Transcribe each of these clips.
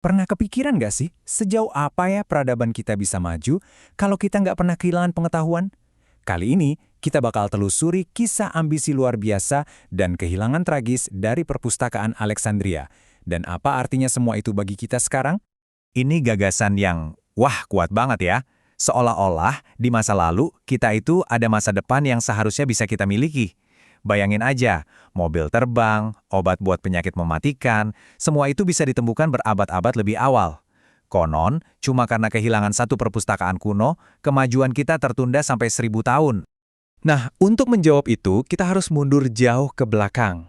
Pernah kepikiran nggak sih, sejauh apa ya peradaban kita bisa maju kalau kita nggak pernah kehilangan pengetahuan? Kali ini, kita bakal telusuri kisah ambisi luar biasa dan kehilangan tragis dari perpustakaan Alexandria. Dan apa artinya semua itu bagi kita sekarang? Ini gagasan yang, wah, kuat banget ya. Seolah-olah di masa lalu kita itu ada masa depan yang seharusnya bisa kita miliki. Bayangin aja, mobil terbang, obat buat penyakit mematikan, semua itu bisa ditemukan berabad-abad lebih awal. Konon, cuma karena kehilangan satu perpustakaan kuno, kemajuan kita tertunda sampai 1000 tahun. Nah, untuk menjawab itu, kita harus mundur jauh ke belakang.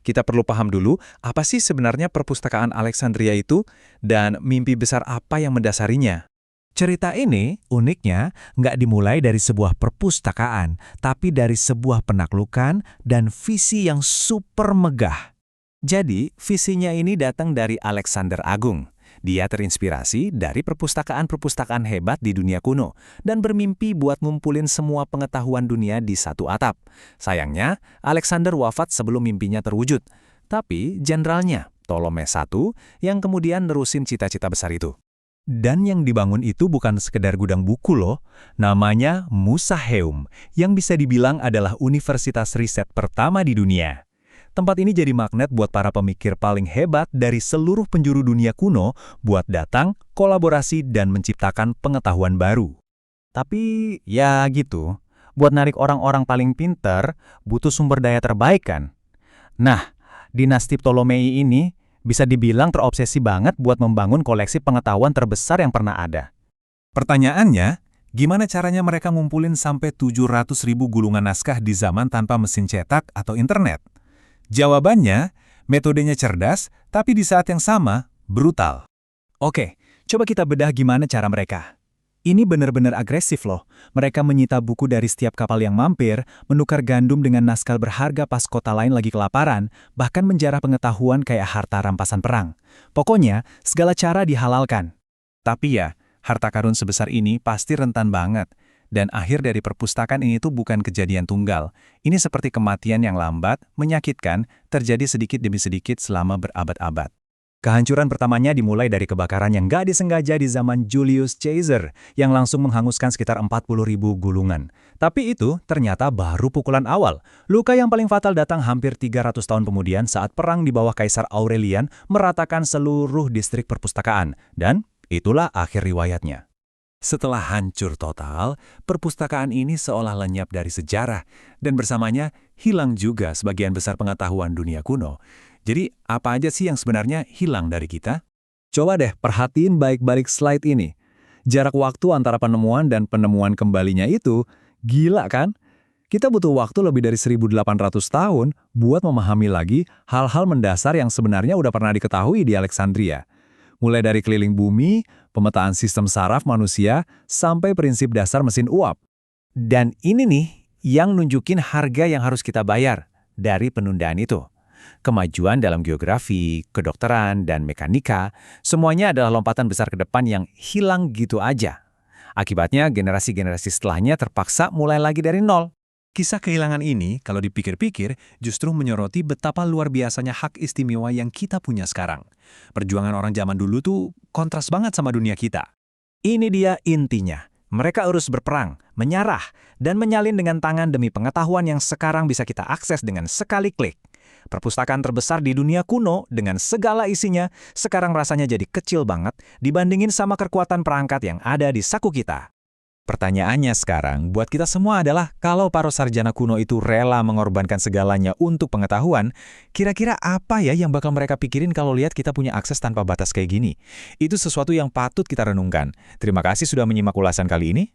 Kita perlu paham dulu apa sih sebenarnya perpustakaan Alexandria itu dan mimpi besar apa yang mendasarinya. Cerita ini, uniknya, nggak dimulai dari sebuah perpustakaan, tapi dari sebuah penaklukan dan visi yang super megah. Jadi, visinya ini datang dari Alexander Agung. Dia terinspirasi dari perpustakaan-perpustakaan hebat di dunia kuno dan bermimpi buat ngumpulin semua pengetahuan dunia di satu atap. Sayangnya, Alexander wafat sebelum mimpinya terwujud. Tapi, jenderalnya, Ptolemes I, yang kemudian nerusin cita-cita besar itu. Dan yang dibangun itu bukan sekedar gudang buku loh, namanya Musaeum, yang bisa dibilang adalah universitas riset pertama di dunia. Tempat ini jadi magnet buat para pemikir paling hebat dari seluruh penjuru dunia kuno buat datang, kolaborasi, dan menciptakan pengetahuan baru. Tapi ya gitu, buat narik orang-orang paling pinter, butuh sumber daya terbaik kan? Nah, dinasti Ptolemei ini bisa dibilang terobsesi banget buat membangun koleksi pengetahuan terbesar yang pernah ada. Pertanyaannya, gimana caranya mereka ngumpulin sampai 700.000 gulungan naskah di zaman tanpa mesin cetak atau internet? Jawabannya, metodenya cerdas, tapi di saat yang sama, brutal. Oke, coba kita bedah gimana cara mereka. Ini benar-benar agresif loh. Mereka menyita buku dari setiap kapal yang mampir, menukar gandum dengan naskah berharga pas kota lain lagi kelaparan, bahkan menjarah pengetahuan kayak harta rampasan perang. Pokoknya, segala cara dihalalkan. Tapi ya, harta karun sebesar ini pasti rentan banget. Dan akhir dari perpustakaan ini tuh bukan kejadian tunggal. Ini seperti kematian yang lambat, menyakitkan, terjadi sedikit demi sedikit selama berabad-abad. Kehancuran pertamanya dimulai dari kebakaran yang gak disengaja di zaman Julius Caesar, yang langsung menghanguskan sekitar 40.000 gulungan. Tapi itu ternyata baru pukulan awal. Luka yang paling fatal datang hampir 300 tahun kemudian saat perang di bawah Kaisar Aurelian meratakan seluruh distrik perpustakaan. Dan itulah akhir riwayatnya. Setelah hancur total, perpustakaan ini seolah lenyap dari sejarah, dan bersamanya hilang juga sebagian besar pengetahuan dunia kuno. Jadi, apa aja sih yang sebenarnya hilang dari kita? Coba deh perhatiin baik-baik slide ini. Jarak waktu antara penemuan dan penemuan kembalinya itu gila kan? Kita butuh waktu lebih dari 1.800 tahun buat memahami lagi hal-hal mendasar yang sebenarnya udah pernah diketahui di Alexandria. Mulai dari keliling bumi, pemetaan sistem saraf manusia, sampai prinsip dasar mesin uap. Dan ini nih yang nunjukin harga yang harus kita bayar dari penundaan itu. Kemajuan dalam geografi, kedokteran, dan mekanika, semuanya adalah lompatan besar ke depan yang hilang gitu aja. Akibatnya, generasi-generasi setelahnya terpaksa mulai lagi dari nol. Kisah kehilangan ini, kalau dipikir-pikir, justru menyoroti betapa luar biasanya hak istimewa yang kita punya sekarang. Perjuangan orang zaman dulu tuh kontras banget sama dunia kita. Ini dia intinya. Mereka harus berperang, menyerah, dan menyalin dengan tangan demi pengetahuan yang sekarang bisa kita akses dengan sekali klik. Perpustakaan terbesar di dunia kuno dengan segala isinya sekarang rasanya jadi kecil banget dibandingin sama kekuatan perangkat yang ada di saku kita. Pertanyaannya sekarang buat kita semua adalah kalau para sarjana kuno itu rela mengorbankan segalanya untuk pengetahuan, kira-kira apa ya yang bakal mereka pikirin kalau lihat kita punya akses tanpa batas kayak gini? Itu sesuatu yang patut kita renungkan. Terima kasih sudah menyimak ulasan kali ini.